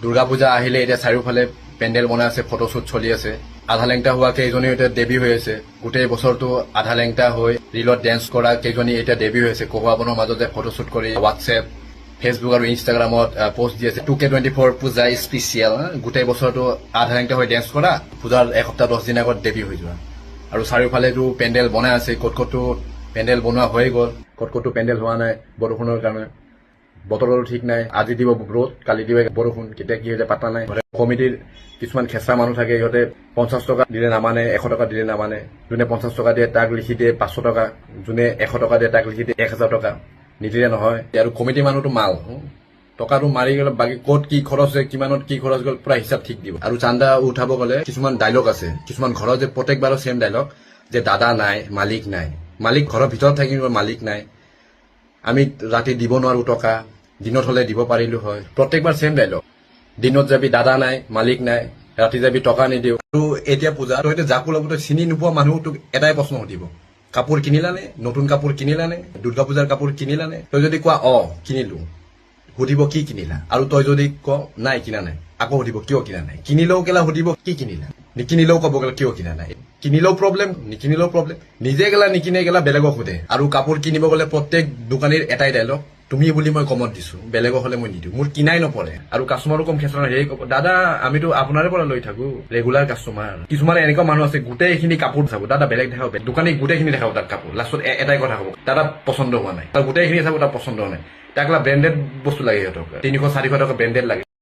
দুৰ্গা পূজা আহিলে এতিয়া চাৰিওফালে পেণ্ডেল বনাই আছে, ফটোশ্বুট চলি আছে। আধা লেংটা হোৱা কেইজনী এতিয়া ডেবি হৈ আছে। গোটেই বছৰটো আধা লেংটা হৈ ৰীলত ডেন্স কৰা কেইজনী এতিয়া ডেবি হৈ আছে। ককাবনৰ মাজতে ফটোশ্বুট কৰি হোৱাটছএপ, ফেচবুক আৰু ইনষ্টাগ্ৰামত পোষ্ট দি আছে। 2K24 পূজা স্পেচিয়েল। গোটেই বছৰটো আধা লেংটা হৈ ডেন্স কৰা, পূজাৰ এসপ্তাহ 10 দিন আগত ডেবি হৈ যোৱা। আৰু চাৰিওফালেতো পেণ্ডেল বনাই আছে। ক'ত ক'তো পেণ্ডেল বনোৱা হৈ গ'ল, ক'ত ক'তো পেণ্ডেল হোৱা নাই বৰষুণৰ কাৰণে। বতৰৰো ঠিক নাই, আজি দিব ৰ'দ, কালি দিব বৰষুণ, কেতিয়া কি হৈ যায় পাত্তা নাই। কমিটিৰ কিছুমান খেঁচা মানুহ থাকে, সিহঁতে 50 টকা দিলে নামানে, 100 টকা দিলে নামানে। যোনে 50 টকা দিয়ে তাক লিখি দিয়ে 500 টকা, যোনে 100 টকা দিয়ে তাক লিখি দিয়ে 1000 টকা। নিদিলে নহয়। আৰু কমিটিৰ মানুহটো মাল, টকাটো মাৰি গ'লে বাকী ক'ত কি খৰচ হয়, কিমানত কি খৰচ গ'ল পুৰা হিচাপ ঠিক দিব। আৰু চান্দা উঠাব গ'লে কিছুমান ডাইলগ আছে, কিছুমান ঘৰত যে প্ৰত্যেকবাৰৰ ছেম ডাইলগ যে দাদা নাই, মালিক নাই। মালিক ঘৰৰ ভিতৰত থাকিব, মালিক নাই। আমি ৰাতি দিব নোৱাৰো টকা, দিনত হলে দিব পাৰিলো হয়। প্ৰত্যেকবাৰ ছেম ডাইলগ। দিনত যাবি দাদা নাই, মালিক নাই, ৰাতি যাবি টকা নিদিও। আৰু এতিয়া পূজা তই এতিয়া জাকো লগত চিনি নোপোৱা মানুহ তোক এটাই প্ৰশ্ন সুধিব, কাপোৰ কিনিলানে? নতুন কাপোৰ কিনিলানে? দুৰ্গা পূজাৰ কাপোৰ কিনিলানে? তই যদি কোৱা কিনিলো, সুধিব কি কিনিলা? আৰু তই যদি ক নাই কিনা নাই, আকৌ সুধিব কিয় কিনা নাই? কিনিলেও কেলা সুধিব কি কিনিলা? নিকিনিলেও ক'ব গ'লে কিয় কিনা নাই? কিনিলেও প্ৰব্লেম, নিকিনিলেও প্ৰব্লেম। নিজে গেলা নিকিনে গেলা বেলেগক সোধে। আৰু কাপোৰ কিনিব গ'লে প্ৰত্যেক দোকানীৰ এটাই ডাইলগ, তুমি বুলি মই কমত দিছো, বেলেগক হলে মই নিদিওঁ, মোৰ কিনাই নপৰে। আৰু কাষ্টমাৰো কম খেচৰা, হেৰি ক'ব দাদা আমিতো আপোনাৰে পৰা লৈ থাকো, ৰেগুলাৰ কাষ্টমাৰ। কিছুমানে এনেকুৱা মানুহ আছে গোটেইখিনি কাপোৰ চাব, দাদা বেলেগ দেখাব, দোকানী গোটেইখিনি দেখাব তাক কাপোৰ, লাষ্টত এটাই কথা ক'ব, দাদা পচন্দ হোৱা নাই। তাৰ গোটেইখিনি চাব, তাৰ পচন্দ হোৱা নাই। তাক ব্ৰেণ্ডেড বস্তু লাগে, সিহঁতক 300-400 টকা ব্ৰেণ্ডেড লাগে।